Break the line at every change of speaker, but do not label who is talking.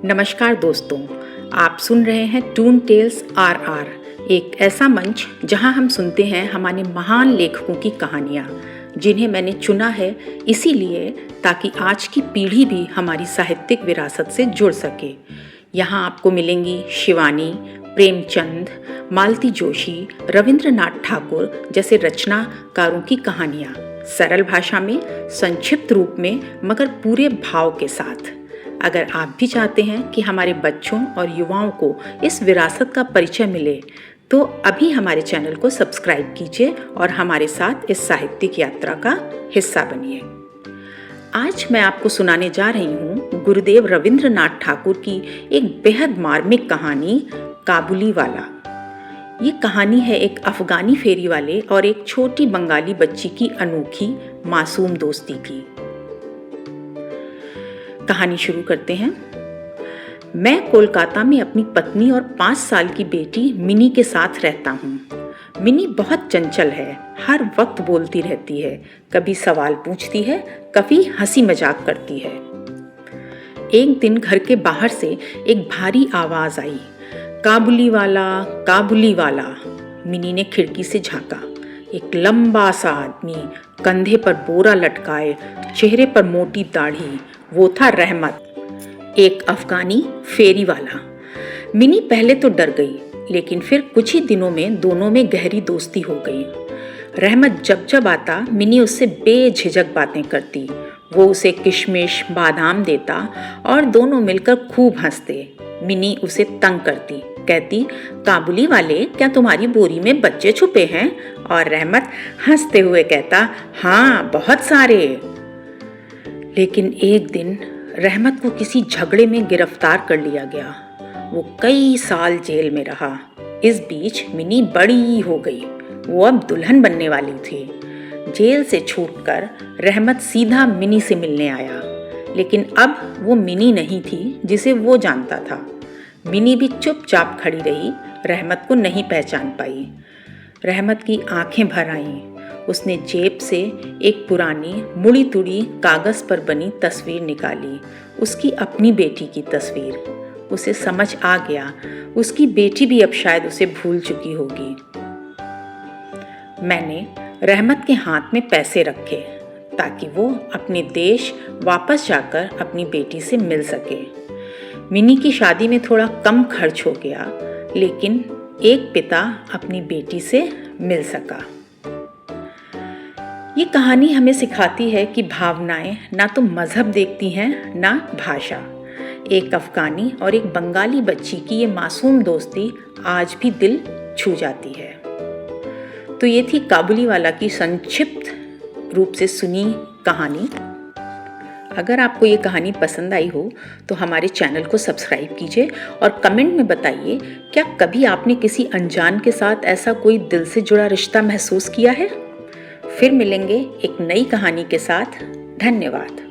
नमस्कार दोस्तों, आप सुन रहे हैं टून टेल्स आर, एक ऐसा मंच जहां हम सुनते हैं हमारे महान लेखकों की कहानियां, जिन्हें मैंने चुना है इसीलिए ताकि आज की पीढ़ी भी हमारी साहित्यिक विरासत से जुड़ सके। यहां आपको मिलेंगी शिवानी, प्रेमचंद, मालती जोशी, रविंद्रनाथ ठाकुर जैसे रचनाकारों की कहानियां, सरल भाषा में, संक्षिप्त रूप में, मगर पूरे भाव के साथ। अगर आप भी चाहते हैं कि हमारे बच्चों और युवाओं को इस विरासत का परिचय मिले, तो अभी हमारे चैनल को सब्सक्राइब कीजिए और हमारे साथ इस साहित्यिक यात्रा का हिस्सा बनिए। आज मैं आपको सुनाने जा रही हूँ गुरुदेव रविंद्रनाथ ठाकुर की एक बेहद मार्मिक कहानी, काबुली वाला। ये कहानी है एक अफगानी फेरी वाले और एक छोटी बंगाली बच्ची की अनोखी मासूम दोस्ती की। कहानी शुरू करते हैं। मैं कोलकाता में अपनी पत्नी और 5 साल की बेटी मिनी के साथ रहता हूँ। मिनी बहुत चंचल है, हर वक्त बोलती रहती है, कभी सवाल पूछती है, कभी हंसी मजाक करती है। एक दिन घर के बाहर से एक भारी आवाज आई, काबुली वाला, काबुली वाला। मिनी ने खिड़की से झांका। एक लंबा सा आदमी, कंधे पर बोरा लटकाए, चेहरे पर मोटी दाढ़ी, वो था रहमत, एक अफगानी फेरी वाला। मिनी पहले तो डर गई, लेकिन फिर कुछ ही दिनों में दोनों में गहरी दोस्ती हो गई। रहमत जब जब आता, मिनी उससे बेझिझक बातें करती। वो उसे किशमिश, बादाम देता और दोनों मिलकर खूब हंसते। मिनी उसे तंग करती, कहती, काबुली वाले, क्या तुम्हारी बोरी में बच्चे छुपे हैं? और रहमत हंसते हुए कहता, हाँ, बहुत सारे। लेकिन एक दिन रहमत को किसी झगड़े में गिरफ्तार कर लिया गया। वो कई साल जेल में रहा। इस बीच मिनी बड़ी हो गई, वो अब दुल्हन बनने वाली थी। जेल से छूटकर रहमत सीधा मिनी से मिलने आया, लेकिन अब वो मिनी नहीं थी जिसे वो जानता था। मिनी भी चुपचाप खड़ी रही, रहमत को नहीं पहचान पाई। रहमत की आंखें भर आईं। उसने जेब से एक पुरानी मुड़ी तुड़ी कागज पर बनी तस्वीर निकाली, उसकी अपनी बेटी की तस्वीर। उसे समझ आ गया, उसकी बेटी भी अब शायद उसे भूल चुकी होगी। मैंने रहमत के हाथ में पैसे रखे ताकि वो अपने देश वापस जाकर अपनी बेटी से मिल सके। मिनी की शादी में थोड़ा कम खर्च हो गया, लेकिन एक पिता अपनी बेटी से मिल सका। ये कहानी हमें सिखाती है कि भावनाएं ना तो मजहब देखती हैं, ना भाषा। एक अफगानी और एक बंगाली बच्ची की ये मासूम दोस्ती आज भी दिल छू जाती है। तो ये थी काबुली वाला की संक्षिप्त रूप से सुनी कहानी। अगर आपको ये कहानी पसंद आई हो तो हमारे चैनल को सब्सक्राइब कीजिए और कमेंट में बताइए, क्या कभी आपने किसी अनजान के साथ ऐसा कोई दिल से जुड़ा रिश्ता महसूस किया है? फिर मिलेंगे एक नई कहानी के साथ। धन्यवाद।